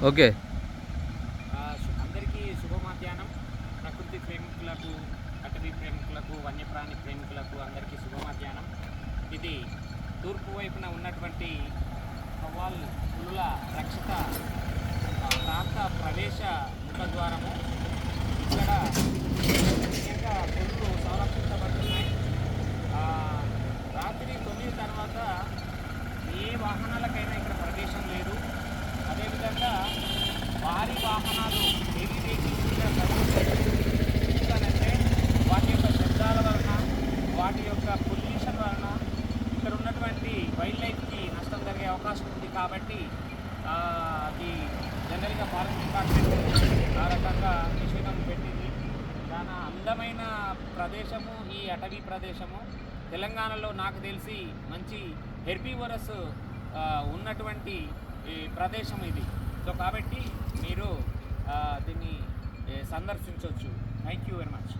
Okay. అందరికీ శుభ మధ్యాహ్నం. ప్రకృతి ప్రేమికులకు, అటవీ ప్రేమికులకు, వన్యప్రాణి ప్రేమికులకు అందరికీ శుభ మధ్యాహ్నం. ఇది తూర్పు వైపున ఉన్నటువంటి కవ్వాల్ పులుల రక్షిత ప్రాంత ప్రవేశ ముఖద్వారము. ఇక్కడ ముఖ్యంగా పులులు సంరక్షించబడుతున్నాయి. రాత్రి 9 తర్వాత ఏ వాహనాలకైనా ఇక్కడ ప్రవేశం లేదు. అదేవిధంగా భారీ వాహనాలు హెవీ వెహికల్స్ ఇక్కడ ఎందుకనంటే వాటి యొక్క శబ్దాల వలన, వాటి యొక్క పొల్యూషన్ వలన ఇక్కడ ఉన్నటువంటి వైల్డ్ లైఫ్కి నష్టం జరిగే అవకాశం ఉంది. కాబట్టి అది జనరల్గా ఫారెస్ట్ డిపార్ట్మెంట్ ఆ రకంగా నిషేధం పెట్టింది. చాలా అందమైన ప్రదేశము ఈ అటవీ ప్రదేశము. తెలంగాణలో నాకు తెలిసి మంచి హెర్బీవరస్ ఉన్నటువంటి ప్రదేశం ఇది. సో కాబట్టి మీరు దీన్ని సందర్శించవచ్చు. Thank you very much.